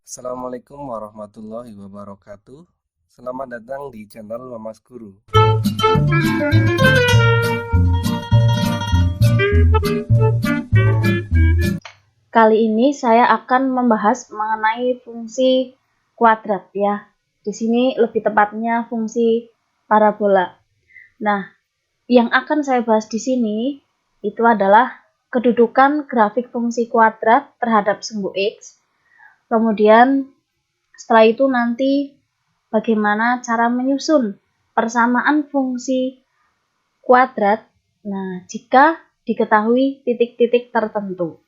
Assalamualaikum warahmatullahi wabarakatuh. Selamat datang di channel Mamas Guru. Kali ini saya akan membahas mengenai fungsi kuadrat ya. Di sini lebih tepatnya fungsi parabola. Nah, yang akan saya bahas di sini itu adalah kedudukan grafik fungsi kuadrat terhadap sumbu X. Kemudian setelah itu nanti bagaimana cara menyusun persamaan fungsi kuadrat. Nah, jika diketahui titik-titik tertentu.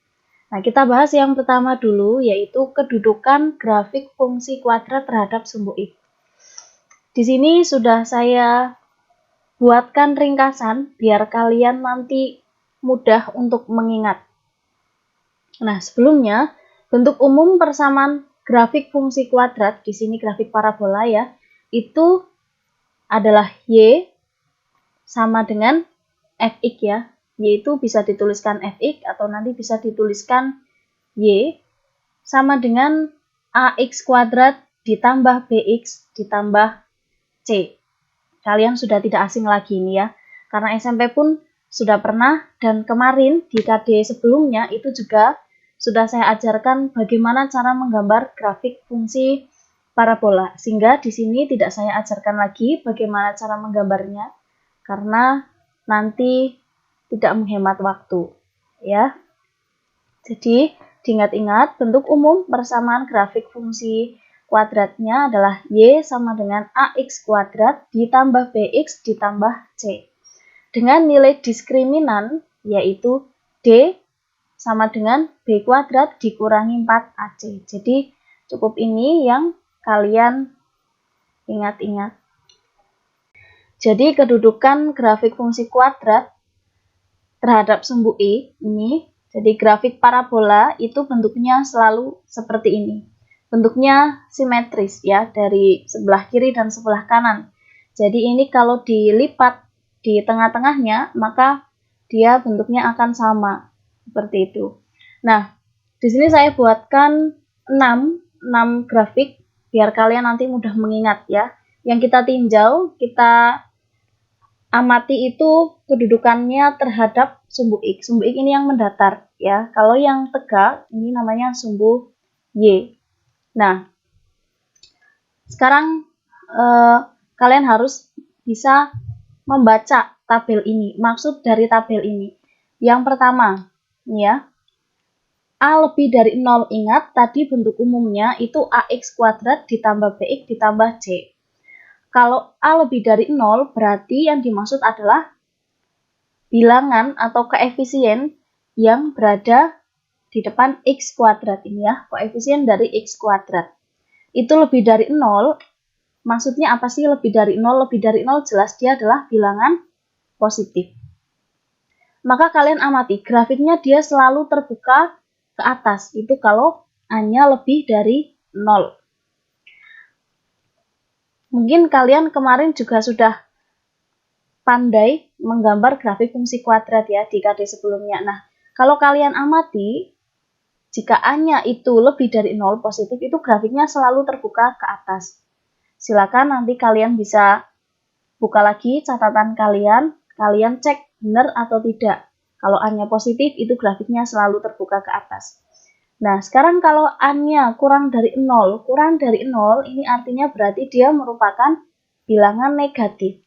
Nah, kita bahas yang pertama dulu, yaitu kedudukan grafik fungsi kuadrat terhadap sumbu X. Di sini sudah saya buatkan ringkasan, biar kalian nanti mudah untuk mengingat. Nah, sebelumnya, bentuk umum persamaan grafik fungsi kuadrat, di sini grafik parabola ya, itu adalah Y sama dengan Fx ya. Yaitu bisa dituliskan Fx atau nanti bisa dituliskan Y sama dengan AX kuadrat ditambah BX ditambah C. Kalian sudah tidak asing lagi ini ya, karena SMP pun sudah pernah, dan kemarin di KD sebelumnya itu juga sudah saya ajarkan bagaimana cara menggambar grafik fungsi parabola, sehingga di sini tidak saya ajarkan lagi bagaimana cara menggambarnya, karena nanti tidak menghemat waktu ya. Jadi diingat-ingat, bentuk umum persamaan grafik fungsi kuadratnya adalah Y sama dengan AX kuadrat ditambah BX ditambah C. Dengan nilai diskriminan yaitu D sama dengan B kuadrat dikurangi 4AC. Jadi cukup ini yang kalian ingat-ingat. Jadi kedudukan grafik fungsi kuadrat terhadap sumbu E ini, jadi grafik parabola itu bentuknya selalu seperti ini. Bentuknya simetris ya, dari sebelah kiri dan sebelah kanan. Jadi ini kalau dilipat di tengah-tengahnya, maka dia bentuknya akan sama seperti itu. Nah, di sini saya buatkan 6 grafik biar kalian nanti mudah mengingat ya. Yang kita tinjau, kita amati itu kedudukannya terhadap sumbu X. Sumbu X ini yang mendatar ya. Kalau yang tegak ini namanya sumbu Y. Nah, sekarang kalian harus bisa membaca tabel ini. Maksud dari tabel ini. Yang pertama, ya. A lebih dari 0, ingat tadi bentuk umumnya itu AX kuadrat ditambah BX ditambah C. Kalau A lebih dari 0, berarti yang dimaksud adalah bilangan atau koefisien yang berada di depan X kuadrat ini ya, koefisien dari X kuadrat. Itu lebih dari 0, maksudnya apa sih lebih dari 0? Lebih dari 0 jelas dia adalah bilangan positif. Maka kalian amati, grafiknya dia selalu terbuka ke atas, itu kalau A-nya lebih dari 0. Mungkin kalian kemarin juga sudah pandai menggambar grafik fungsi kuadrat ya di KD sebelumnya. Nah, kalau kalian amati, jika A-nya itu lebih dari 0 positif, itu grafiknya selalu terbuka ke atas. Silakan nanti kalian bisa buka lagi catatan kalian cek benar atau tidak. Kalau A-nya positif, itu grafiknya selalu terbuka ke atas. Nah, sekarang kalau A-nya kurang dari 0 ini artinya berarti dia merupakan bilangan negatif.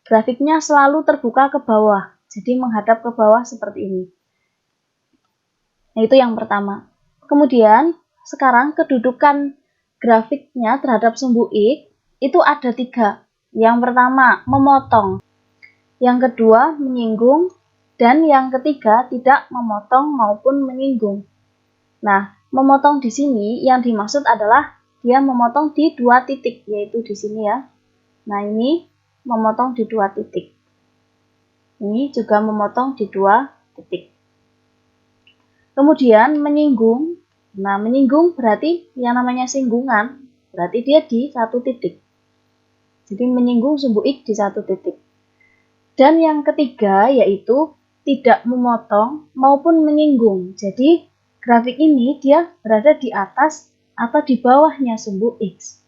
Grafiknya selalu terbuka ke bawah, jadi menghadap ke bawah seperti ini. Nah, itu yang pertama. Kemudian, sekarang kedudukan grafiknya terhadap sumbu X itu ada 3. Yang pertama, memotong. Yang kedua, menyinggung. Dan yang ketiga, tidak memotong maupun menyinggung. Nah, memotong di sini yang dimaksud adalah dia memotong di 2 titik, yaitu di sini ya. Nah, ini memotong di 2 titik. Ini juga memotong di 2 titik. Kemudian menyinggung. Nah, menyinggung berarti yang namanya singgungan, berarti dia di 1 titik. Jadi menyinggung sumbu X di 1 titik. Dan yang ketiga yaitu tidak memotong maupun menyinggung. Jadi grafik ini dia berada di atas atau di bawahnya sumbu X.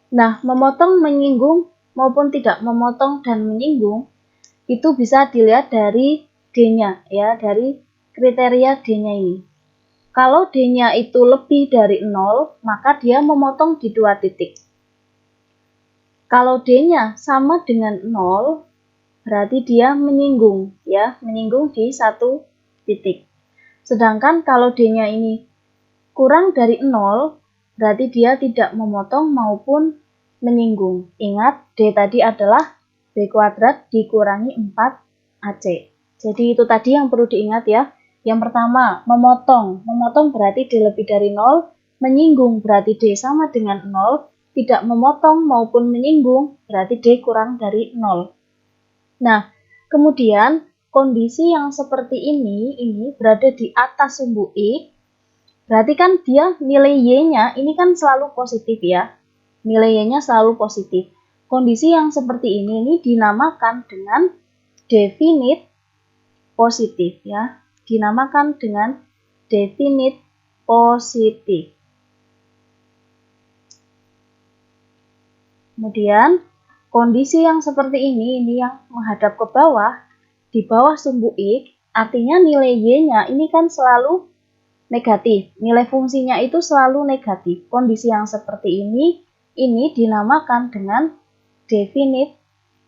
Nah, memotong, menyinggung maupun tidak memotong dan menyinggung itu bisa dilihat dari D-nya ya, dari kriteria D-nya ini. Kalau D-nya itu lebih dari 0, maka dia memotong di 2 titik. Kalau D-nya sama dengan 0, berarti dia menyinggung ya, menyinggung di 1 titik. Sedangkan kalau D-nya ini kurang dari 0, berarti dia tidak memotong maupun menyinggung. Ingat, D tadi adalah B kuadrat dikurangi 4AC. Jadi itu tadi yang perlu diingat ya. Yang pertama, memotong. Memotong berarti D lebih dari 0, menyinggung berarti D sama dengan 0, tidak memotong maupun menyinggung berarti D kurang dari 0. Nah, kemudian kondisi yang seperti ini berada di atas sumbu X. Berarti kan dia nilai Y-nya ini kan selalu positif ya. Nilai Y-nya selalu positif. Kondisi yang seperti ini dinamakan dengan definite positif ya. Dinamakan dengan definite positif. Kemudian kondisi yang seperti ini yang menghadap ke bawah, di bawah sumbu X, artinya nilai Y-nya ini kan selalu negatif. Nilai fungsinya itu selalu negatif. Kondisi yang seperti ini dinamakan dengan definite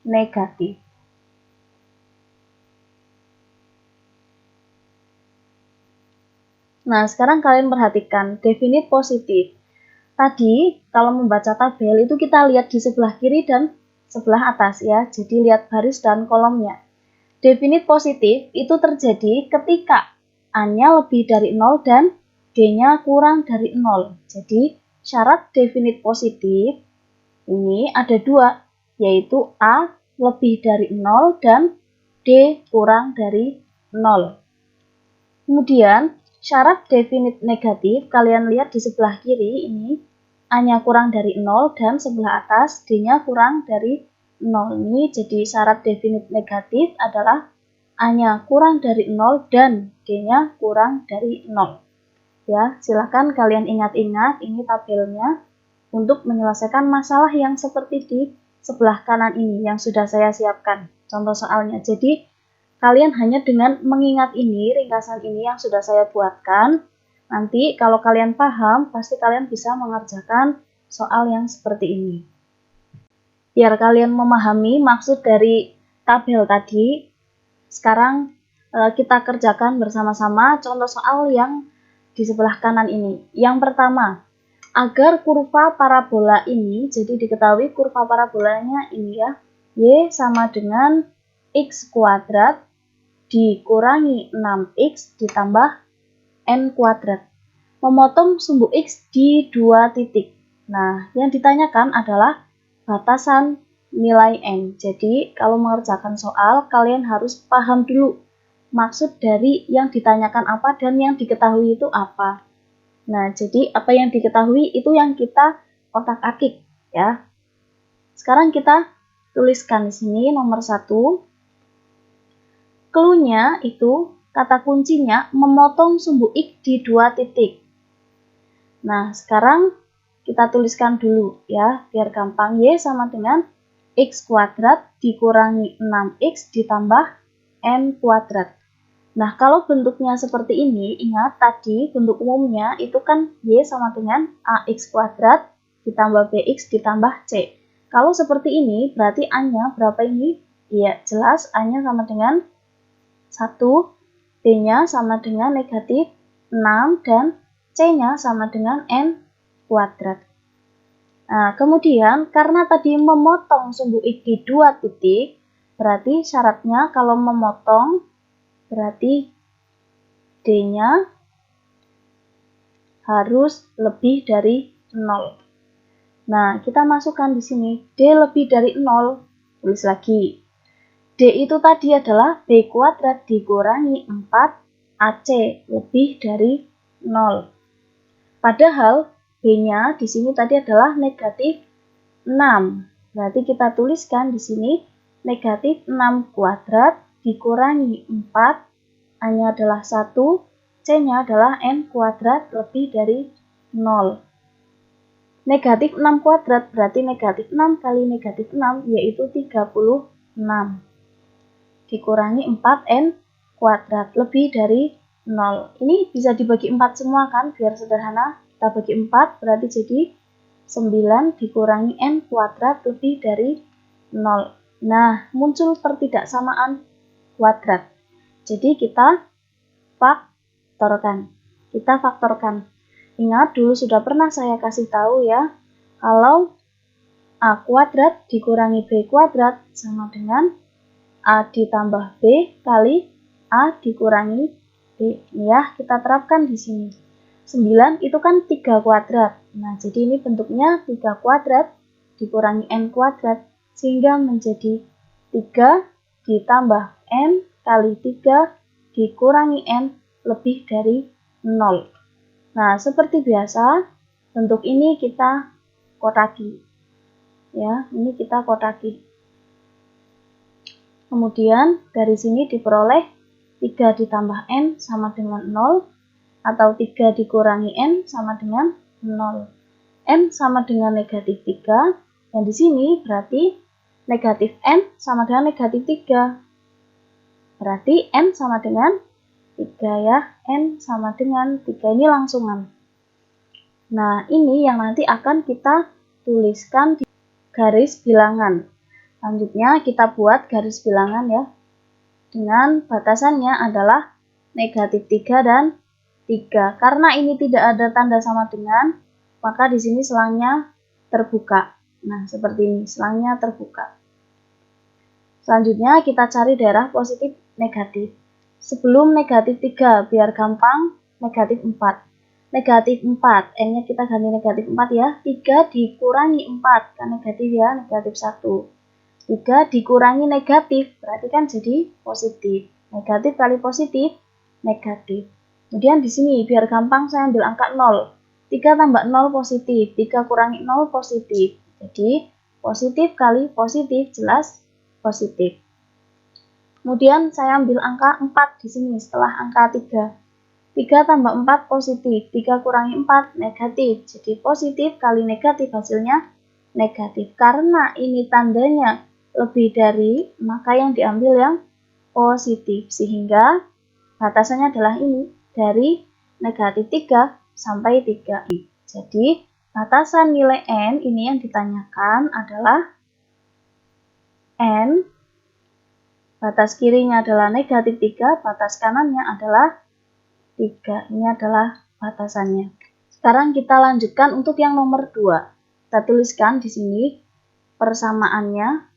negatif. Nah, sekarang kalian perhatikan definite positif. Tadi kalau membaca tabel itu kita lihat di sebelah kiri dan sebelah atas ya. Jadi lihat baris dan kolomnya. Definite positif itu terjadi ketika A-nya lebih dari 0 dan D-nya kurang dari 0. Jadi syarat definite positif ini ada dua, yaitu A lebih dari 0 dan D kurang dari 0. Kemudian syarat definite negatif, kalian lihat di sebelah kiri ini A-nya kurang dari 0 dan sebelah atas D-nya kurang dari 0. Ini jadi syarat definite negatif adalah A-nya kurang dari 0 dan D-nya kurang dari 0. Ya, silahkan kalian ingat-ingat ini tabelnya untuk menyelesaikan masalah yang seperti di sebelah kanan ini yang sudah saya siapkan contoh soalnya. Jadi, kalian hanya dengan mengingat ini, ringkasan ini yang sudah saya buatkan, nanti kalau kalian paham, pasti kalian bisa mengerjakan soal yang seperti ini. Biar kalian memahami maksud dari tabel tadi, sekarang kita kerjakan bersama-sama contoh soal yang di sebelah kanan ini. Yang pertama, agar kurva parabola ini, jadi diketahui kurva parabolanya ini ya, Y sama dengan X kuadrat dikurangi 6X ditambah N kuadrat. Memotong sumbu X di 2 titik. Nah, yang ditanyakan adalah batasan nilai N. Jadi, kalau mengerjakan soal, kalian harus paham dulu maksud dari yang ditanyakan apa dan yang diketahui itu apa. Nah, jadi apa yang diketahui itu yang kita otak-atik ya. Sekarang kita tuliskan di sini nomor 1. Clue-nya itu kata kuncinya memotong sumbu X di 2 titik. Nah, sekarang kita tuliskan dulu ya, biar gampang. Y sama dengan X kuadrat dikurangi 6X ditambah N kuadrat. Nah, kalau bentuknya seperti ini, ingat tadi bentuk umumnya itu kan Y sama dengan AX kuadrat ditambah BX ditambah C. Kalau seperti ini, berarti A-nya berapa ini? Iya, jelas A-nya sama dengan 1, B-nya sama dengan negatif 6, dan C-nya sama dengan N kuadrat. Nah, kemudian karena tadi memotong sumbu X di 2 titik, berarti syaratnya kalau memotong berarti D-nya harus lebih dari 0. Nah, kita masukkan di sini D lebih dari 0. Tulis lagi. D itu tadi adalah B kuadrat dikurangi 4AC lebih dari 0. Padahal B-nya di sini tadi adalah negatif 6. Berarti kita tuliskan di sini negatif 6 kuadrat dikurangi 4, A-nya adalah 1, C-nya adalah N kuadrat lebih dari 0. Negatif 6 kuadrat berarti negatif 6 kali negatif 6 yaitu 36. Dikurangi 4N kuadrat lebih dari 0. Ini bisa dibagi 4 semua kan, biar sederhana. Kita bagi 4 berarti jadi 9 dikurangi N kuadrat lebih dari 0. Nah, muncul pertidaksamaan kuadrat. Jadi kita faktorkan. Ingat dulu sudah pernah saya kasih tahu ya, kalau A kuadrat dikurangi B kuadrat sama dengan A ditambah B kali A dikurangi B. Ya, kita terapkan di sini. 9 itu kan 3 kuadrat. Nah, jadi ini bentuknya 3 kuadrat dikurangi N kuadrat, sehingga menjadi 3 ditambah N kali 3 dikurangi N lebih dari 0. Nah, seperti biasa, bentuk ini kita kotaki. Ya, ini kita kotaki. Kemudian dari sini diperoleh 3 ditambah N sama dengan 0, atau 3 dikurangi N sama dengan 0. N sama dengan negatif 3, dan di sini berarti negatif N sama dengan negatif 3. Berarti N sama dengan 3 ya, N sama dengan 3, ini langsungan. Nah, ini yang nanti akan kita tuliskan di garis bilangan. Selanjutnya kita buat garis bilangan ya, dengan batasannya adalah negatif 3 dan 3. Karena ini tidak ada tanda sama dengan, maka di sini selangnya terbuka. Nah, seperti ini, selangnya terbuka. Selanjutnya kita cari daerah positif negatif. Sebelum negatif 3, biar gampang, negatif 4. Negatif 4, N-nya kita ganti negatif 4 ya. 3 dikurangi 4, kan negatif ya, negatif 1. 3 dikurangi negatif, berarti kan jadi positif. Negatif kali positif, negatif. Kemudian di sini, biar gampang saya ambil angka 0. 3 tambah 0 positif, 3 kurangi 0 positif. Jadi, positif kali positif, jelas positif. Kemudian saya ambil angka 4 di sini setelah angka 3. 3 tambah 4 positif, 3 kurangi 4 negatif. Jadi positif kali negatif hasilnya negatif. Karena ini tandanya lebih dari, maka yang diambil yang positif. Sehingga batasannya adalah ini, dari negatif 3 sampai 3. Jadi batasan nilai N ini yang ditanyakan adalah N, batas kirinya adalah negatif 3, batas kanannya adalah 3. Ini adalah batasannya. Sekarang kita lanjutkan untuk yang nomor 2. Kita tuliskan di sini persamaannya,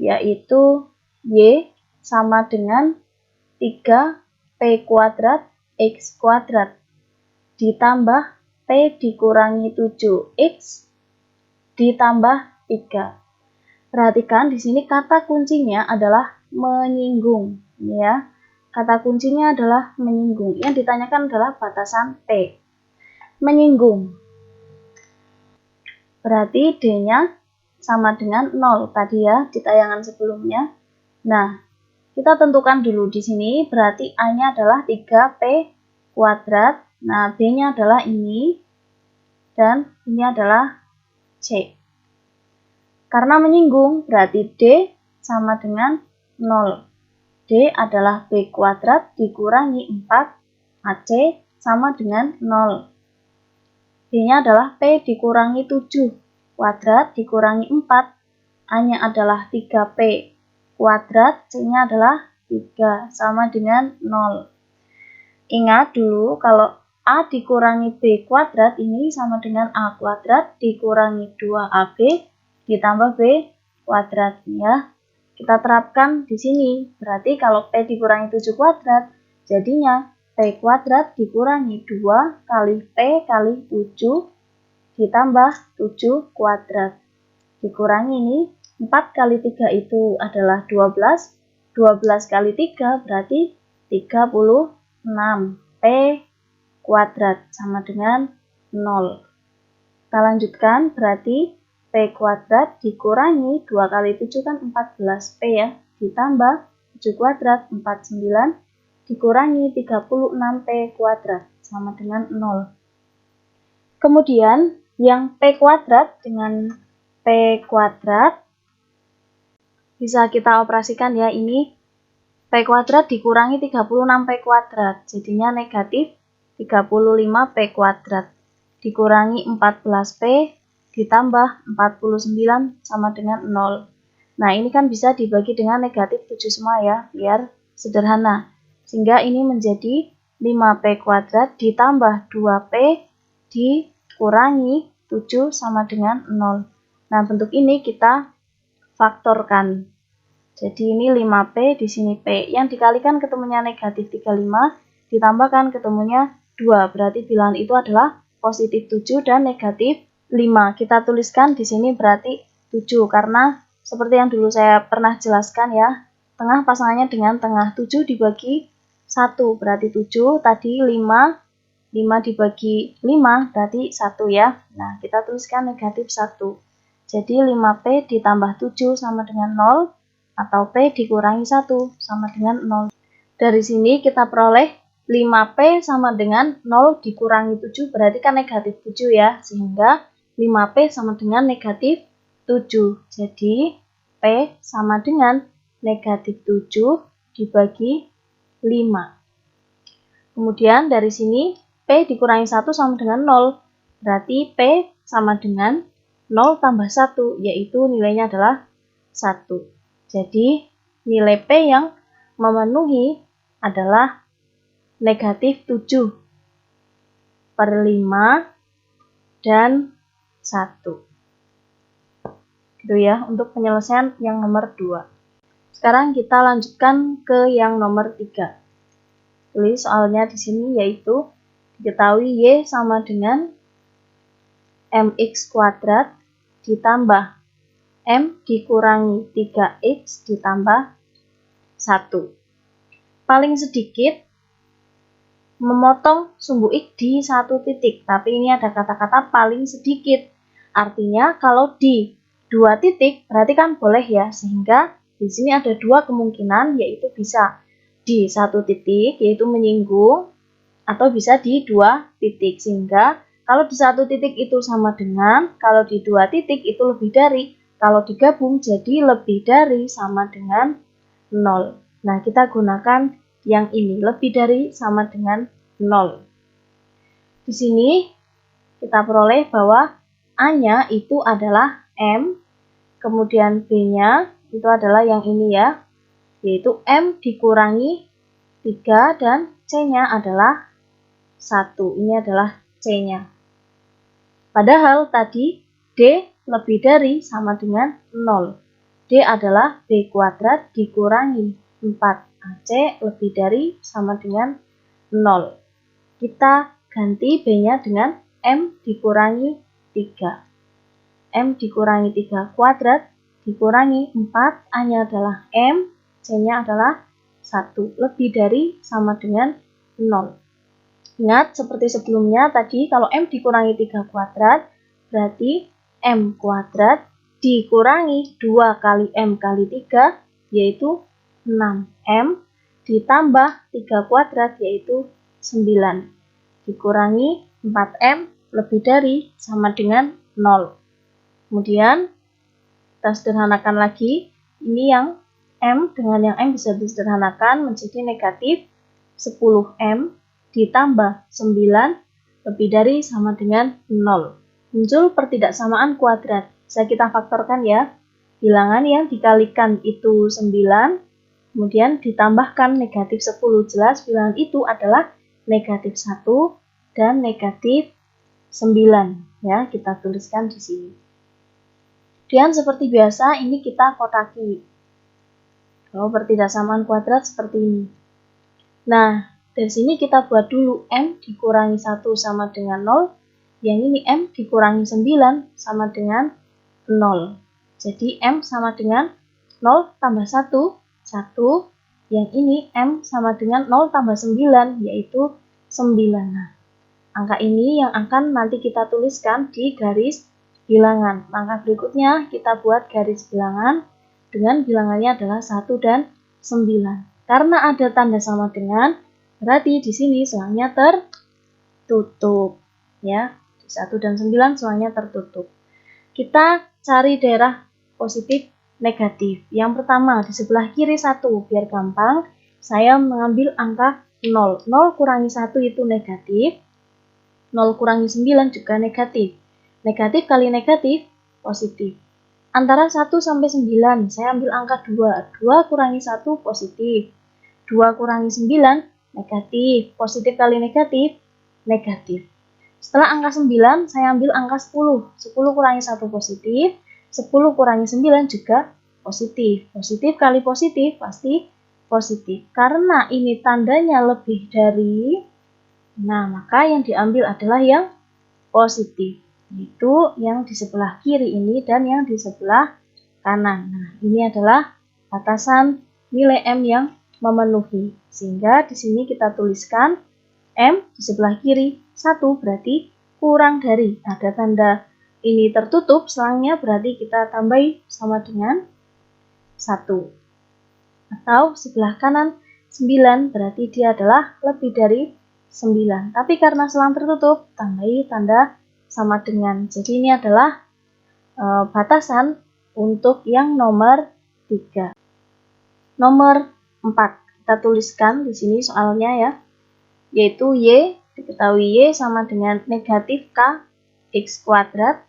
yaitu Y sama dengan 3P kuadrat X kuadrat ditambah P dikurangi 7X ditambah 3. Perhatikan di sini kata kuncinya adalah menyinggung, ya. Kata kuncinya adalah menyinggung. Yang ditanyakan adalah batasan P. Menyinggung. Berarti D-nya sama dengan 0 tadi ya di tayangan sebelumnya. Nah, kita tentukan dulu di sini, berarti A-nya adalah 3P kuadrat. Nah, B-nya adalah ini dan ini adalah C. Karena menyinggung, berarti D sama dengan 0. D adalah B kuadrat dikurangi 4, AC sama dengan 0. B-nya adalah P dikurangi 7 kuadrat dikurangi 4, A-nya adalah 3P kuadrat, C-nya adalah 3 sama dengan 0. Ingat dulu kalau A dikurangi B kuadrat ini sama dengan A kuadrat dikurangi 2AB ditambah B kuadrat ya. Kita terapkan di sini. Berarti kalau P dikurangi 7 kuadrat, jadinya P kuadrat dikurangi 2 kali P kali 7 ditambah 7 kuadrat. Dikurangi ini, 4 kali 3 itu adalah 12. 12 kali 3 berarti 36. P kuadrat sama dengan 0. Kita lanjutkan, berarti P kuadrat dikurangi 2 kali 7 kan 14P ya, ditambah 7 kuadrat 49 dikurangi 36P kuadrat sama dengan 0. Kemudian yang P kuadrat dengan P kuadrat bisa kita operasikan ya, ini P kuadrat dikurangi 36P kuadrat, jadinya negatif 35P kuadrat, dikurangi 14P ditambah 49 sama dengan 0. Nah, ini kan bisa dibagi dengan negatif 7 semua ya, biar sederhana. Sehingga ini menjadi 5P kuadrat ditambah 2P dikurangi 7 sama dengan 0. Nah, bentuk ini kita faktorkan. Jadi ini 5P, di sini P. Yang dikalikan ketemunya negatif 35, ditambahkan ketemunya 2. Berarti bilangan itu adalah positif 7 dan negatif 5. Kita tuliskan di sini berarti 7, karena seperti yang dulu saya pernah jelaskan ya, tengah pasangannya dengan tengah. 7 dibagi 1 berarti 7, tadi 5 dibagi 5 berarti 1 ya. Nah, kita tuliskan negatif 1. Jadi 5P ditambah 7 sama dengan 0, atau P dikurangi 1 sama dengan 0. Dari sini kita peroleh 5P sama dengan 0 dikurangi 7 berarti kan negatif 7 ya, sehingga 5P sama dengan negatif 7. Jadi P sama dengan negatif 7 dibagi 5. Kemudian dari sini P dikurangi 1 sama dengan 0. Berarti P sama dengan 0 tambah 1, yaitu nilainya adalah 1. Jadi nilai P yang memenuhi adalah negatif 7 per 5 dan 1. Gitu ya, untuk penyelesaian yang nomor 2. Sekarang kita lanjutkan ke yang nomor 3. Tulis soalnya di sini, yaitu diketahui Y sama dengan mx kuadrat ditambah M dikurangi 3x ditambah 1. Paling sedikit memotong sumbu X di satu titik, tapi ini ada kata-kata paling sedikit. Artinya kalau di 2 titik berarti kan boleh ya, sehingga di sini ada 2 kemungkinan, yaitu bisa di 1 titik yaitu menyinggung, atau bisa di 2 titik, sehingga kalau di 1 titik itu sama dengan, kalau di 2 titik itu lebih dari, kalau digabung jadi lebih dari sama dengan 0. Nah, kita gunakan yang ini, lebih dari sama dengan 0. Di sini kita peroleh bahwa A-nya itu adalah M, kemudian B-nya itu adalah yang ini ya, yaitu M dikurangi 3 dan C-nya adalah 1. Ini adalah C-nya. Padahal tadi D lebih dari sama dengan 0. D adalah B kuadrat dikurangi 4AC lebih dari sama dengan 0. Kita ganti B-nya dengan M dikurangi 3. M dikurangi 3 kuadrat dikurangi 4, A-nya adalah M, C-nya adalah 1. Lebih dari sama dengan 0. Ingat, seperti sebelumnya tadi, kalau M dikurangi 3 kuadrat, berarti M kuadrat dikurangi 2 kali M kali 3, yaitu 6M, ditambah 3 kuadrat, yaitu 9. Dikurangi 4M lebih dari sama dengan 0. Kemudian, kita sederhanakan lagi. Ini yang M dengan yang M bisa disederhanakan menjadi negatif 10M ditambah 9 lebih dari sama dengan 0. Muncul pertidaksamaan kuadrat. Bisa kita faktorkan ya. Bilangan yang dikalikan itu 9, kemudian ditambahkan negatif 10. Jelas bilangan itu adalah negatif 1 dan negatif 9. Ya, kita tuliskan di sini. Dan seperti biasa, ini kita kotaki. Kalau pertidaksamaan kuadrat seperti ini. Nah, dari sini kita buat dulu M dikurangi 1 sama dengan 0. Yang ini M dikurangi 9 sama dengan 0. Jadi M sama dengan 0 tambah 1, 1. Yang ini M sama dengan 0 tambah 9, yaitu 9. Nah, angka ini yang akan nanti kita tuliskan di garis bilangan. Langkah berikutnya kita buat garis bilangan dengan bilangannya adalah 1 dan 9. Karena ada tanda sama dengan, berarti di sini selangnya tertutup. Ya, di 1 dan 9 selangnya tertutup. Kita cari daerah positif negatif. Yang pertama, di sebelah kiri 1, biar gampang, saya mengambil angka 0. 0 kurangi 1 itu negatif, 0 kurangi 9 juga negatif. Negatif kali negatif, positif. Antara 1 sampai 9, saya ambil angka 2. 2 kurangi 1, positif. 2 kurangi 9, negatif. Positif kali negatif, negatif. Setelah angka 9, saya ambil angka 10. 10 kurangi 1 positif, 10 kurangi 9 juga positif. Positif kali positif pasti positif. Karena ini tandanya lebih dari, nah maka yang diambil adalah yang positif. Yaitu yang di sebelah kiri ini dan yang di sebelah kanan. Nah, ini adalah batasan nilai M yang memenuhi. Sehingga di sini kita tuliskan M di sebelah kiri 1 berarti kurang dari. Ada tanda ini tertutup selangnya berarti kita tambahi sama dengan 1. Atau sebelah kanan 9 berarti dia adalah lebih dari 9. Tapi karena selang tertutup, tambahi tanda sama dengan. Jadi ini adalah batasan untuk yang nomor 3. Nomor 4. Kita tuliskan di sini soalnya ya. Yaitu Y, diketahui Y sama dengan negatif K X kuadrat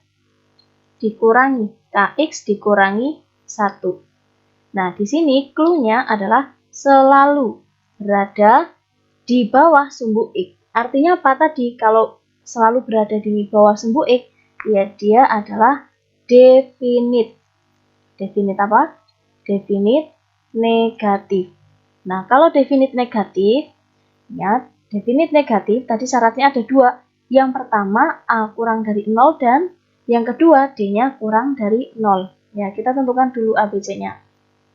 dikurangi KX dikurangi 1. Nah, di sini clue-nya adalah selalu berada di bawah sumbu X. Artinya apa tadi? Kalau selalu berada di bawah sumbu X, ya dia adalah definite. Definite apa? Definite negatif. Nah, kalau definite negatif, ya, definite negatif tadi syaratnya ada 2. Yang pertama A kurang dari 0 dan yang kedua D-nya kurang dari 0. Ya, kita tentukan dulu ABC-nya.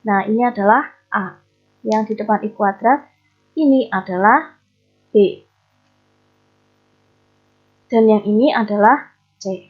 Nah, ini adalah A. Yang di depan I kuadrat, ini adalah B. Dan yang ini adalah C.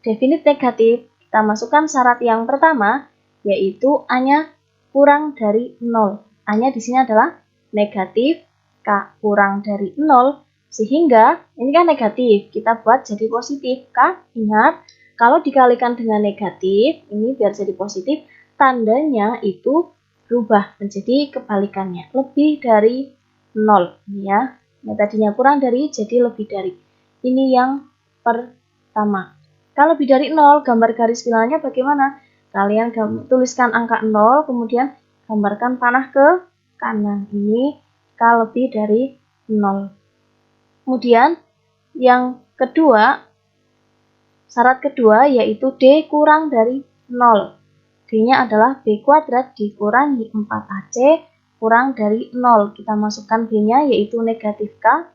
Definite negatif, kita masukkan syarat yang pertama, yaitu A-nya kurang dari 0. A-nya di sini adalah negatif, K kurang dari 0, sehingga ini kan negatif, kita buat jadi positif. K, ingat, kalau dikalikan dengan negatif, ini biar jadi positif, tandanya itu berubah menjadi kebalikannya, lebih dari 0 ya. Yang tadinya kurang dari jadi lebih dari. Ini yang pertama. Kalau lebih dari 0, gambar garis bilangnya bagaimana? Kalian tuliskan angka 0, kemudian gambarkan panah ke kanan. Ini K lebih dari 0. Kemudian yang kedua, syarat kedua yaitu D kurang dari 0. D-nya adalah B kuadrat dikurangi 4AC kurang dari 0. Kita masukkan B-nya yaitu negatif K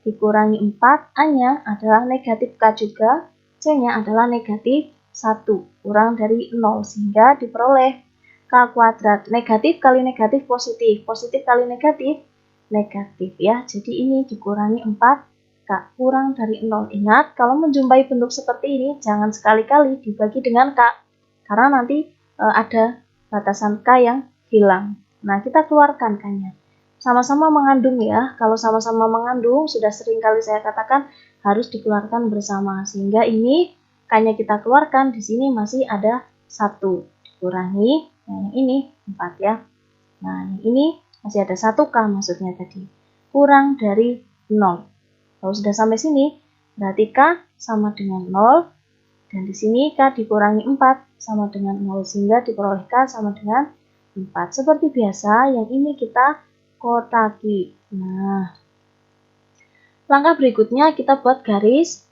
dikurangi 4. A-nya adalah negatif K juga. C-nya adalah negatif 1 kurang dari 0. Sehingga diperoleh K kuadrat. Negatif kali negatif positif. Positif kali negatif negatif ya. Jadi ini dikurangi 4K kurang dari 0. Ingat, kalau menjumpai bentuk seperti ini, jangan sekali-kali dibagi dengan K. Karena nanti ada batasan K yang hilang. Nah, kita keluarkan K-nya. Sama-sama mengandung ya. Kalau sama-sama mengandung, sudah sering kali saya katakan harus dikeluarkan bersama. Sehingga ini K-nya kita keluarkan, di sini masih ada 1. Dikurangi, nah yang ini 4 ya. Nah, yang ini masih ada 1K maksudnya tadi. Kurang dari 0. Kalau sudah sampai sini, berarti K sama dengan 0. Dan di sini K dikurangi 4 sama dengan 0, sehingga diperoleh K sama dengan 4. Seperti biasa, yang ini kita kotaki. Nah, langkah berikutnya kita buat garis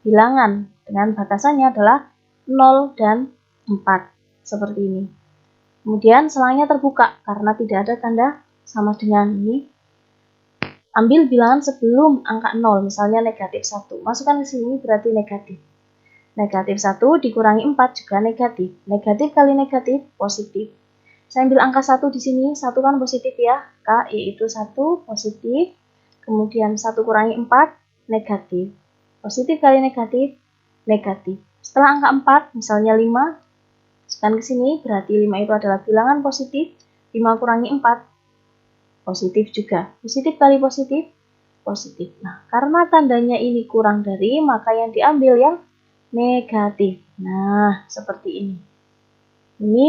bilangan. Dengan batasannya adalah 0 dan 4. Seperti ini. Kemudian selangnya terbuka karena tidak ada tanda sama dengan ini. Ambil bilangan sebelum angka 0, misalnya negatif 1. Masukkan ke sini berarti negatif. Negatif 1 dikurangi 4 juga negatif. Negatif kali negatif, positif. Saya ambil angka 1 di sini. 1 kan positif ya. K yaitu 1 positif. Kemudian 1 kurangi 4, negatif. Positif kali negatif, negatif. Setelah angka 4, misalnya 5. Masukkan ke sini, berarti 5 itu adalah bilangan positif. 5 kurangi 4, positif juga. Positif kali positif, positif. Nah, karena tandanya ini kurang dari, maka yang diambil yang negatif. Nah, seperti ini. Ini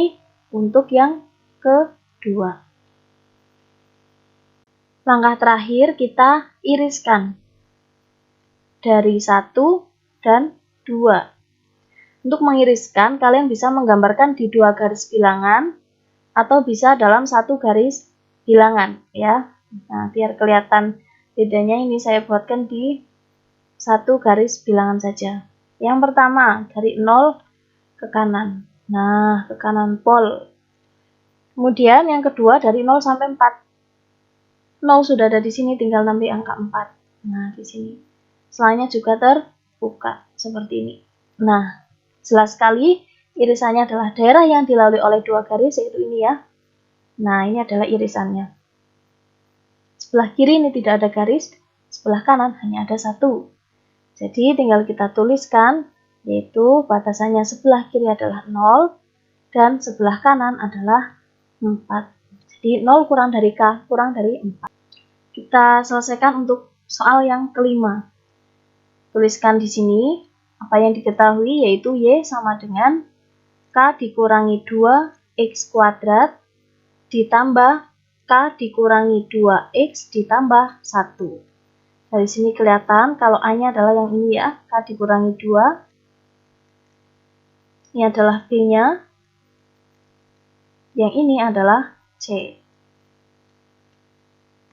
untuk yang kedua. Langkah terakhir kita iriskan dari 1 dan 2. Untuk mengiriskan, kalian bisa menggambarkan di 2 garis bilangan atau bisa dalam 1 garis bilangan ya. Nah, biar kelihatan bedanya ini saya buatkan di 1 garis bilangan saja. Yang pertama, dari 0 ke kanan. Nah, ke kanan pol. Kemudian yang kedua dari 0 sampai 4. 0 sudah ada di sini, tinggal nambah angka 4. Nah, di sini. Selanya juga terbuka seperti ini. Nah, jelas sekali irisannya adalah daerah yang dilalui oleh 2 garis, yaitu ini ya. Nah, ini adalah irisannya. Sebelah kiri ini tidak ada garis, sebelah kanan hanya ada 1. Jadi tinggal kita tuliskan, yaitu batasannya sebelah kiri adalah 0 dan sebelah kanan adalah 4. Jadi 0 kurang dari K, kurang dari 4. Kita selesaikan untuk soal yang kelima. Tuliskan di sini apa yang diketahui, yaitu Y sama dengan K dikurangi 2X kuadrat ditambah K dikurangi 2X ditambah 1. Dari sini kelihatan kalau A-nya adalah yang ini ya, K dikurangi 2. Ini adalah B-nya. Yang ini adalah C.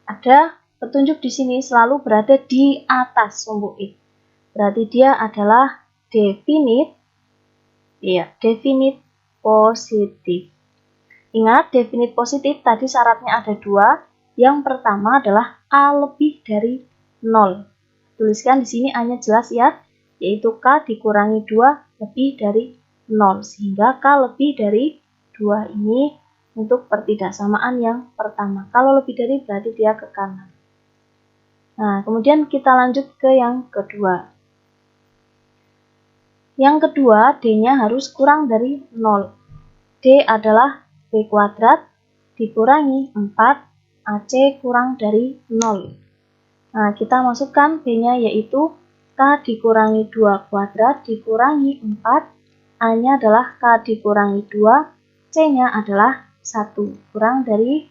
Ada petunjuk di sini selalu berada di atas sumbu X. Berarti dia adalah definite, ya, definite positif. Ingat, definite positif tadi syaratnya ada 2. Yang pertama adalah A lebih dari 0. Tuliskan di sini A-nya jelas ya, yaitu K dikurangi 2 lebih dari 0. Sehingga K lebih dari 2 ini untuk pertidaksamaan yang pertama. Kalau lebih dari berarti dia ke kanan. Nah, kemudian kita lanjut ke yang kedua. Yang kedua, D-nya harus kurang dari 0. D adalah B kuadrat dikurangi 4 AC kurang dari 0. Nah, kita masukkan B-nya yaitu K dikurangi 2 kuadrat dikurangi 4. A-nya adalah K dikurangi 2. C-nya adalah 1 kurang dari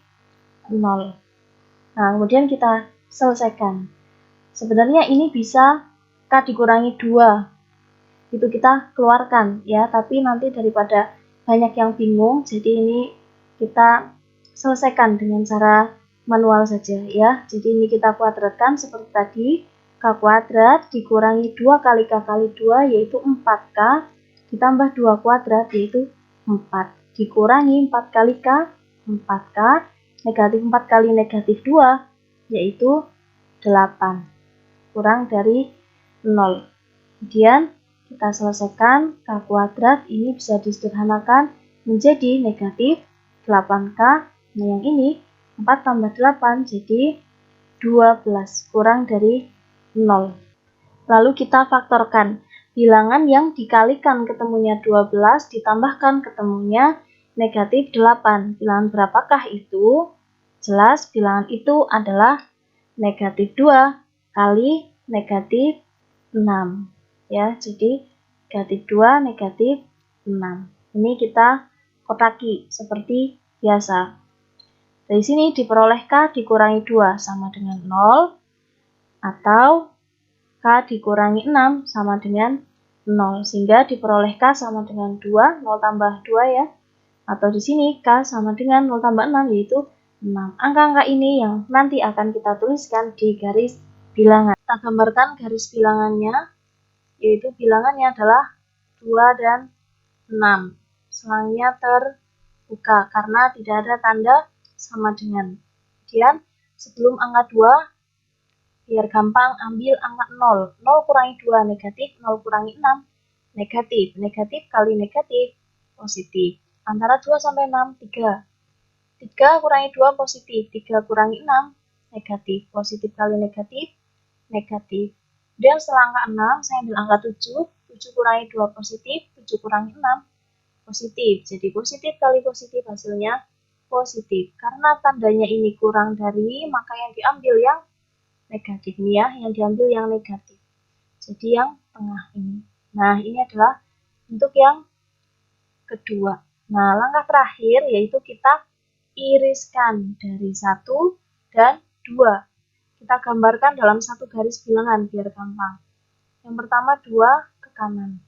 0. Nah, kemudian kita selesaikan. Sebenarnya ini bisa K dikurangi 2. Itu kita keluarkan ya, tapi nanti daripada banyak yang bingung, jadi ini kita selesaikan dengan cara manual saja ya. Jadi ini kita kuadratkan seperti tadi, K kuadrat dikurangi 2 kali K kali 2 yaitu 4K ditambah 2 kuadrat yaitu 4 dikurangi 4 kali K 4K, negatif 4 kali negatif 2 yaitu 8 kurang dari 0. Kemudian kita selesaikan, K kuadrat ini bisa disederhanakan menjadi negatif 8K. Nah, yang ini 4 tambah 8 jadi 12 kurang dari 0. Lalu kita faktorkan. Bilangan yang dikalikan ketemunya 12 ditambahkan ketemunya negatif 8. Bilangan berapakah itu? Jelas bilangan itu adalah negatif 2 kali negatif 6. Ya, jadi negatif 2, negatif 6. Ini kita kotaki seperti biasa. Dari sini diperoleh K dikurangi 2 sama dengan 0 atau K dikurangi 6 sama dengan 0. Sehingga diperoleh K sama dengan 2, 0 tambah 2 ya. Atau di sini K sama dengan 0 tambah 6 yaitu 6. Angka-angka ini yang nanti akan kita tuliskan di garis bilangan. Kita gambarkan garis bilangannya, yaitu bilangannya adalah 2 dan 6. Selangnya terbuka karena tidak ada tanda sama dengan. Kemudian sebelum angka 2, biar gampang ambil angka 0. 0 kurangi 2 negatif, 0 kurangi 6 negatif. Negatif kali negatif positif. Antara 2 sampai 6, 3. 3 kurangi 2 positif, 3 kurangi 6 negatif. Positif kali negatif, negatif. Kemudian setelah angka 6, saya ambil angka 7. 7 kurangi 2 positif, 7 kurangi 6 positif. Jadi positif kali positif hasilnya positif. Karena tandanya ini kurang dari, maka yang diambil yang negatif nih ya, yang diambil yang negatif. Jadi yang tengah ini. Nah, ini adalah bentuk yang kedua. Nah, langkah terakhir yaitu kita iriskan dari 1 dan 2. Kita gambarkan dalam satu garis bilangan biar gampang. Yang pertama 2 ke kanan.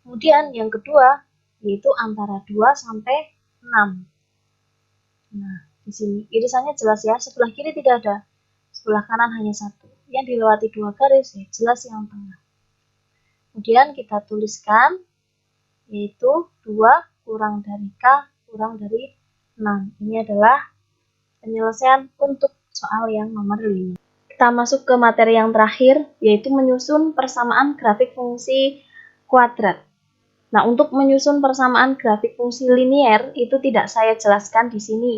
Kemudian yang kedua yaitu antara 2 sampai 6. Nah, di sini irisannya jelas ya, sebelah kiri tidak ada, sebelah kanan hanya 1. Yang dilewati 2 garis ya jelas yang tengah. Kemudian kita tuliskan yaitu 2 kurang dari K kurang dari 6. Ini adalah penyelesaian untuk soal yang nomor 5. Kita masuk ke materi yang terakhir, yaitu menyusun persamaan grafik fungsi kuadrat. Nah, untuk menyusun persamaan grafik fungsi linier itu tidak saya jelaskan di sini,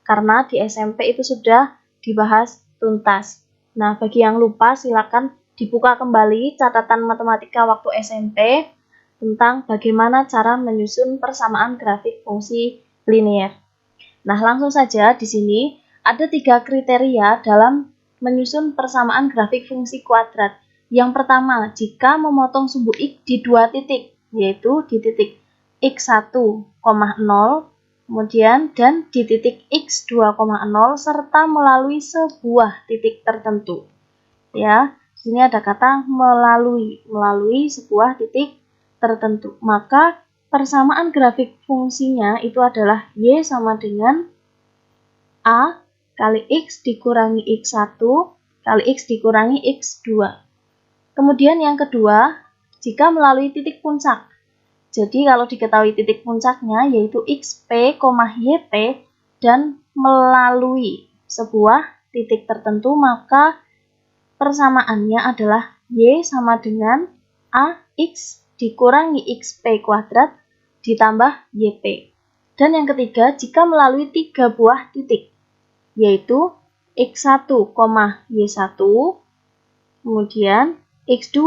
karena di SMP itu sudah dibahas tuntas. Nah, bagi yang lupa silakan dibuka kembali catatan matematika waktu SMP tentang bagaimana cara menyusun persamaan grafik fungsi linier. Nah, langsung saja di sini ada 3 kriteria dalam menyusun persamaan grafik fungsi kuadrat. Yang pertama, jika memotong sumbu X di 2 titik, yaitu di titik X1, 0, kemudian dan di titik X2, 0 serta melalui sebuah titik tertentu. Ya, di sini ada kata melalui sebuah titik tertentu. Maka persamaan grafik fungsinya itu adalah Y sama dengan A kali X dikurangi X1 kali X dikurangi X2. Kemudian yang kedua, jika melalui titik puncak. Jadi kalau diketahui titik puncaknya yaitu XP, YP dan melalui sebuah titik tertentu, maka persamaannya adalah Y sama dengan AX dikurangi XP kuadrat ditambah YP. Dan yang ketiga, jika melalui 3 buah titik, yaitu X1, Y1, kemudian X2,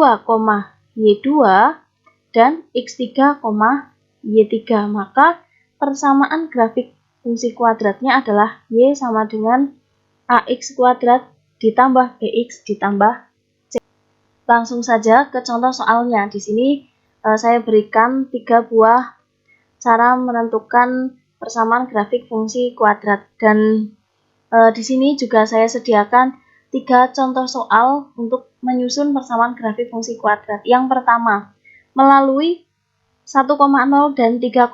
Y2, dan X3, Y3. Maka persamaan grafik fungsi kuadratnya adalah Y sama dengan AX kuadrat ditambah BX ditambah C. Langsung saja ke contoh soalnya. Di sini saya berikan 3 buah cara menentukan persamaan grafik fungsi kuadrat. Dan di sini juga saya sediakan 3 contoh soal untuk menyusun persamaan grafik fungsi kuadrat. Yang pertama, melalui 1,0 dan 3,0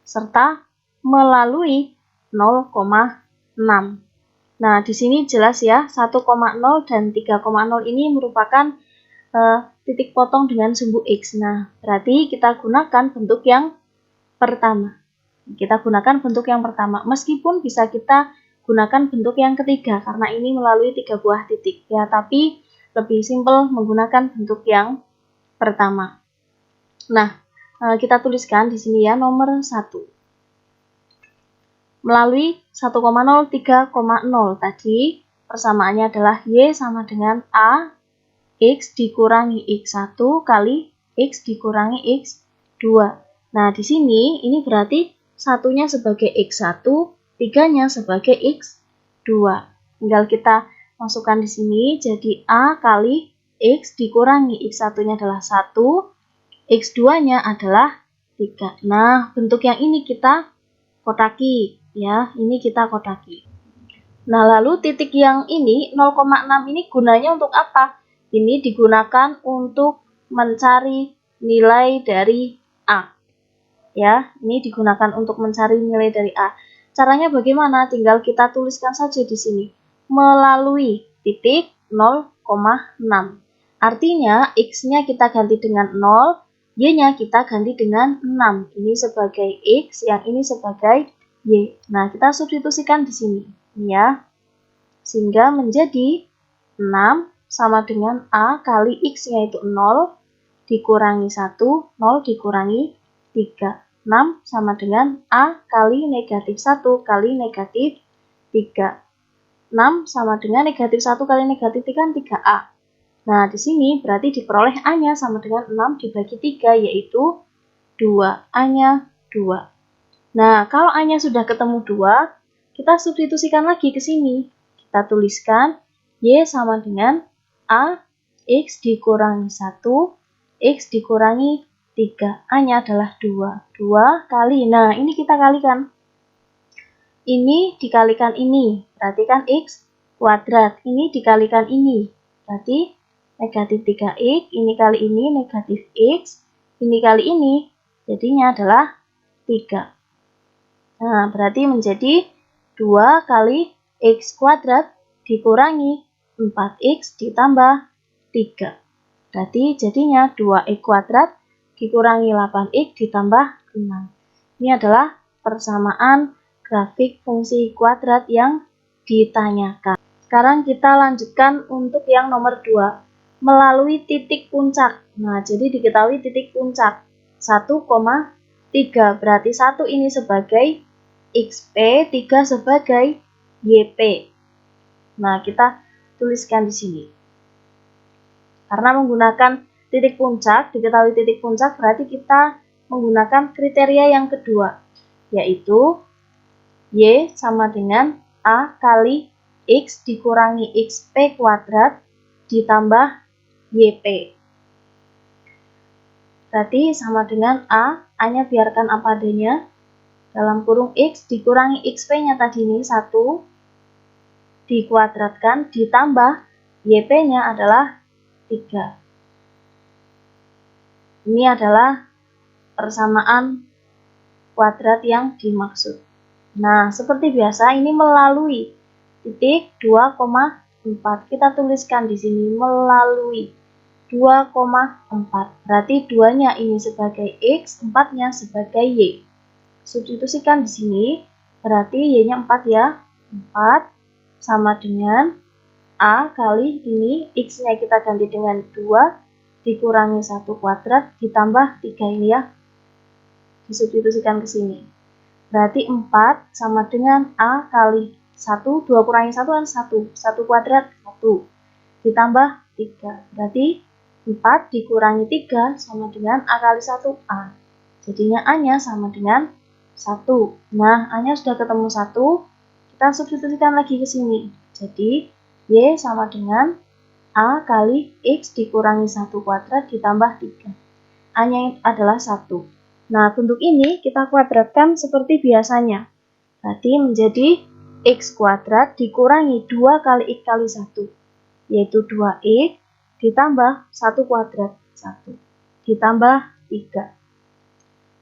serta melalui 0,6. Nah, di sini jelas ya, 1,0 dan 3,0 ini merupakan titik potong dengan sumbu X. Nah, berarti kita gunakan bentuk yang pertama. Meskipun bisa kita gunakan bentuk yang ketiga, karena ini melalui 3 buah titik. Ya, tapi lebih simpel menggunakan bentuk yang pertama. Nah, kita tuliskan di sini ya, nomor 1. Melalui 1,0, 3,0 tadi, persamaannya adalah Y sama dengan A, X dikurangi X1 kali X dikurangi X2. Nah, di sini ini berarti satunya sebagai X1, 3-nya sebagai X2. Tinggal kita masukkan di sini, jadi A kali X dikurangi X1-nya adalah 1, X2-nya adalah 3. Nah, bentuk yang ini kita kotaki, ya, ini kita kotaki. Nah, lalu titik yang ini, 0,6 ini gunanya untuk apa? Ini digunakan untuk mencari nilai dari A. Ya, ini digunakan untuk mencari nilai dari A. Caranya bagaimana? Tinggal kita tuliskan saja di sini. Melalui titik 0,6. Artinya, X-nya kita ganti dengan 0, Y-nya kita ganti dengan 6. Ini sebagai X, yang ini sebagai Y. Nah, kita substitusikan di sini. Ya, sehingga menjadi 6 sama dengan A kali X yaitu 0 dikurangi 1, 0 dikurangi 3. 6 sama dengan A kali negatif 1 kali negatif 3. 6 sama dengan negatif 1 kali negatif 3 kan 3A. Nah, di sini berarti diperoleh A-nya sama dengan 6 dibagi 3 yaitu 2. A-nya 2. Nah, kalau A-nya sudah ketemu 2, kita substitusikan lagi ke sini. Kita tuliskan Y sama dengan A, X dikurangi 1, X dikurangi 3. A-nya adalah 2. 2 kali, nah ini kita kalikan. Ini dikalikan ini, berarti kan X kuadrat. Ini dikalikan ini, berarti negatif 3X, ini kali ini negatif X, ini kali ini, jadinya adalah 3. Nah, berarti menjadi 2 kali X kuadrat dikurangi 4X ditambah 3. Berarti jadinya 2X kuadrat dikurangi 8X ditambah 6. Ini adalah persamaan grafik fungsi kuadrat yang ditanyakan. Sekarang kita lanjutkan untuk yang nomor 2. Melalui titik puncak. Nah, jadi diketahui titik puncak 1,3. Berarti 1 ini sebagai XP, 3 sebagai YP. Nah, kita tuliskan di sini. Karena menggunakan titik puncak, diketahui titik puncak berarti kita menggunakan kriteria yang kedua, yaitu Y sama dengan A kali X dikurangi XP kuadrat ditambah YP. Berarti sama dengan A-nya biarkan apa adanya, dalam kurung X dikurangi XP-nya tadi ini 1, dikuadratkan, ditambah YP-nya adalah 3. Ini adalah persamaan kuadrat yang dimaksud. Nah, seperti biasa ini melalui titik 2,4. Kita tuliskan di sini melalui 2,4. Berarti 2-nya ini sebagai X, 4-nya sebagai Y. Substitusikan di sini, berarti Y-nya 4 ya. 4 sama dengan A kali ini, X-nya kita ganti dengan 2, dikurangi 1 kuadrat, ditambah 3 ini ya. Disubstitusikan ke sini. Berarti 4 sama dengan A kali 1, 2 kurangi 1 kan 1, 1 kuadrat 1, ditambah 3. Berarti 4 dikurangi 3 sama dengan A kali 1, A. Jadinya A-nya sama dengan 1. Nah, A-nya sudah ketemu 1, kita substitusikan lagi ke sini. Jadi, Y sama dengan A kali X dikurangi 1 kuadrat ditambah 3. A-nya adalah 1. Nah, bentuk ini kita kuadratkan seperti biasanya. Berarti menjadi X kuadrat dikurangi 2 kali X kali 1, yaitu 2X ditambah 1 kuadrat, 1, ditambah 3.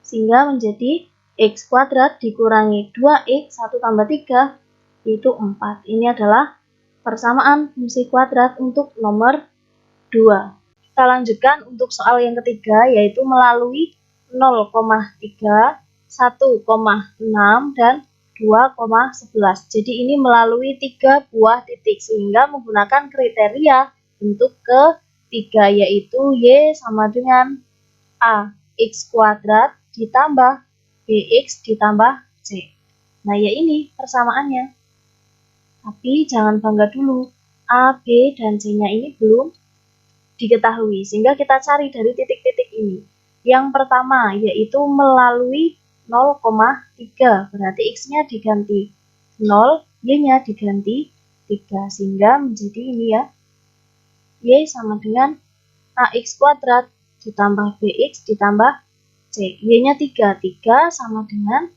Sehingga menjadi X kuadrat dikurangi 2X, 1 tambah 3, yaitu 4. Ini adalah persamaan fungsi kuadrat untuk nomor 2. Kita lanjutkan untuk soal yang ketiga, yaitu melalui 0,3, 1,6, dan 2,11. Jadi ini melalui 3 buah titik, sehingga menggunakan kriteria bentuk ketiga, yaitu Y sama dengan A X kuadrat ditambah BX ditambah C. Nah, ya ini persamaannya. Tapi jangan bangga dulu, A, B, dan C-nya ini belum diketahui, sehingga kita cari dari titik-titik ini. Yang pertama yaitu melalui 0,3, berarti X-nya diganti 0, Y-nya diganti 3, sehingga menjadi ini ya, Y sama dengan AX kuadrat ditambah BX ditambah C. Y-nya 3, 3 sama dengan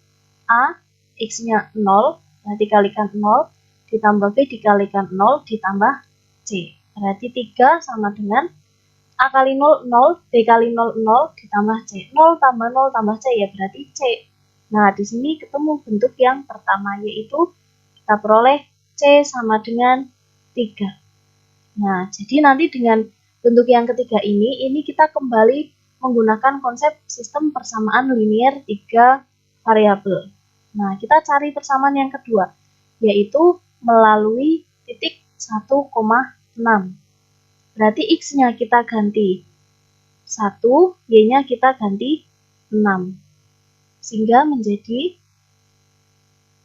A, X-nya 0, berarti kalikan 0, ditambah B dikalikan 0, ditambah C. Berarti 3 sama dengan A kali 0, 0, B kali 0, 0, ditambah C. 0 tambah C ya berarti C. Nah, di sini ketemu bentuk yang pertama, yaitu kita peroleh C sama dengan 3. Nah, jadi nanti dengan bentuk yang ketiga ini kita kembali menggunakan konsep sistem persamaan linier 3 variabel. Nah, kita cari persamaan yang kedua, yaitu melalui titik 1,6. Berarti X-nya kita ganti 1, Y-nya kita ganti 6. Sehingga menjadi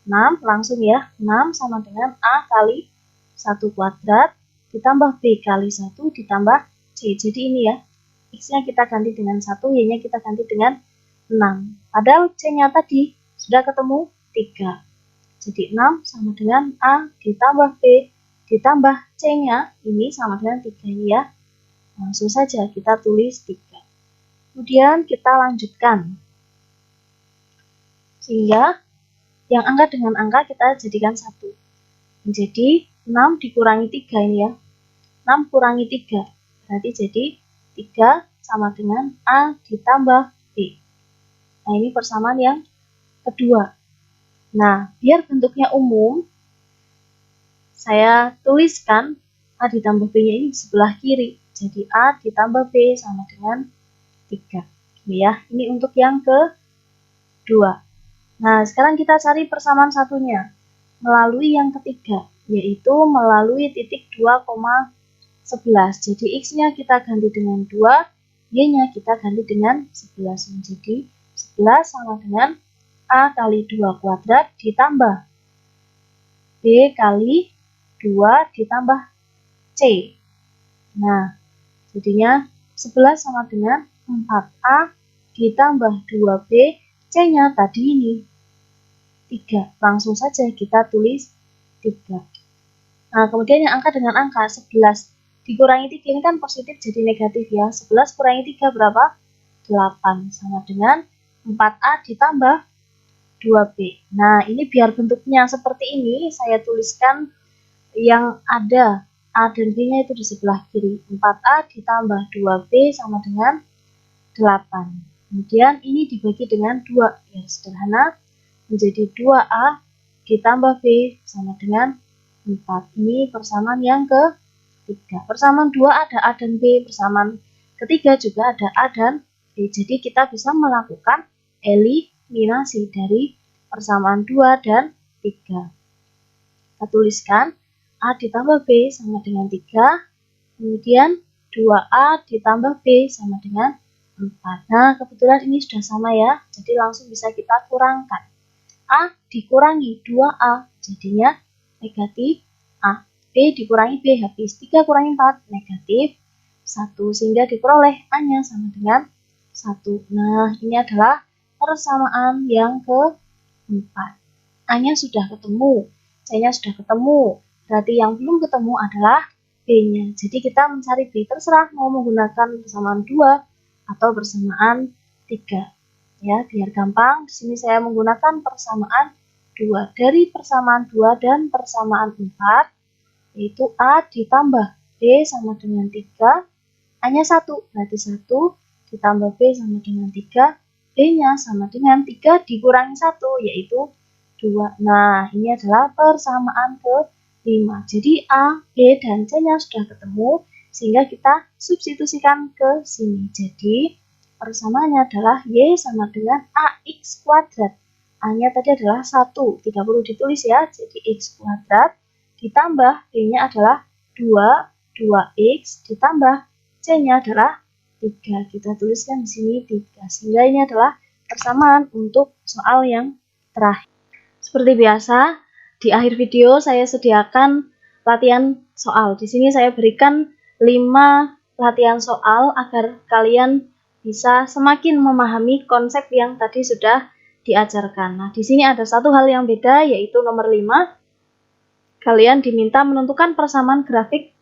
6, langsung ya, 6 sama dengan A kali 1 kuadrat, ditambah B kali 1, ditambah C. Jadi ini ya, X-nya kita ganti dengan 1, Y-nya kita ganti dengan 6. Padahal C-nya tadi Sudah ketemu 3. Jadi 6 sama dengan A ditambah B ditambah C-nya ini sama dengan 3 ya. Langsung saja kita tulis 3. Kemudian kita lanjutkan. Sehingga yang angka dengan angka kita jadikan 1. Jadi 6 dikurangi 3 ini ya. 6 kurangi 3. Berarti jadi 3 sama dengan A ditambah B. Nah, ini persamaan yang kedua. Nah, biar bentuknya umum, saya tuliskan A ditambah B-nya ini di sebelah kiri. Jadi A ditambah B sama dengan 3. Ya, ini untuk yang kedua. Nah, sekarang kita cari persamaan satunya melalui yang ketiga, yaitu melalui titik 2,11. Jadi X-nya kita ganti dengan 2, Y-nya kita ganti dengan 11. Menjadi 11 sama dengan A kali 2 kuadrat ditambah B kali 2 ditambah C. Nah, jadinya 11 sama dengan 4A ditambah 2B, C-nya tadi ini 3. Langsung saja kita tulis 3. Nah, kemudian yang angka dengan angka 11 dikurangi 3 ini kan positif jadi negatif ya. 11 kurangi 3 berapa? 8 sama dengan 4A ditambah 2B. Nah, ini biar bentuknya seperti ini, saya tuliskan yang ada A dan B-nya itu di sebelah kiri. 4A ditambah 2B sama dengan 8. Kemudian ini dibagi dengan 2. Ya, sederhana. Menjadi 2A ditambah B sama dengan 4. Ini persamaan yang ketiga. Persamaan 2 ada A dan B. Persamaan ketiga juga ada A dan B. Jadi kita bisa melakukan eliminasi dari persamaan 2 dan 3. Kita tuliskan A ditambah B sama dengan 3, kemudian 2A ditambah B sama dengan 4. Nah, kebetulan ini sudah sama ya, jadi langsung bisa kita kurangkan. A dikurangi 2A, jadinya negatif A. B dikurangi B, habis 3 kurangi 4, negatif 1, sehingga diperoleh A-nya sama dengan 1. Nah, ini adalah persamaan yang keempat. A-nya sudah ketemu, C-nya sudah ketemu. Berarti yang belum ketemu adalah B-nya. Jadi kita mencari B, terserah mau menggunakan persamaan 2 atau persamaan 3. Ya, biar gampang, di sini saya menggunakan persamaan 2. Dari persamaan 2 dan persamaan 4, yaitu A ditambah B sama dengan 3, A-nya 1, berarti 1 ditambah B sama dengan 3, B-nya sama dengan 3 dikurangi 1, yaitu 2. Nah, ini adalah persamaan ke-5. Jadi A, B, dan C-nya sudah ketemu, sehingga kita substitusikan ke sini. Jadi, persamaannya adalah Y sama dengan AX kuadrat. A-nya tadi adalah 1, tidak perlu ditulis ya. Jadi X kuadrat ditambah B-nya adalah 2, 2X ditambah C-nya adalah 3. Kita tuliskan di sini 3. Sehingga ini adalah persamaan untuk soal yang terakhir. Seperti biasa, di akhir video saya sediakan latihan soal. Di sini saya berikan 5 latihan soal agar kalian bisa semakin memahami konsep yang tadi sudah diajarkan. Nah, di sini ada satu hal yang beda, yaitu nomor 5. Kalian diminta menentukan persamaan grafik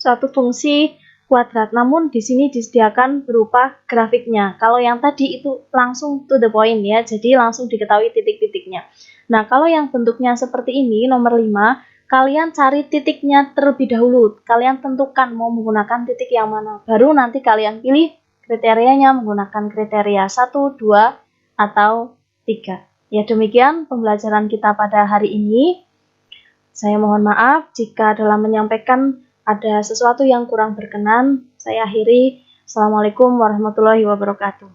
suatu fungsi kuadrat. Namun di sini disediakan berupa grafiknya. Kalau yang tadi itu langsung to the point ya, jadi langsung diketahui titik-titiknya. Nah, kalau yang bentuknya seperti ini, nomor 5, kalian cari titiknya terlebih dahulu. Kalian tentukan mau menggunakan titik yang mana. Baru nanti kalian pilih kriterianya menggunakan kriteria 1, 2, atau 3. Ya, demikian pembelajaran kita pada hari ini. Saya mohon maaf jika dalam menyampaikan ada sesuatu yang kurang berkenan. Saya akhiri. Assalamualaikum warahmatullahi wabarakatuh.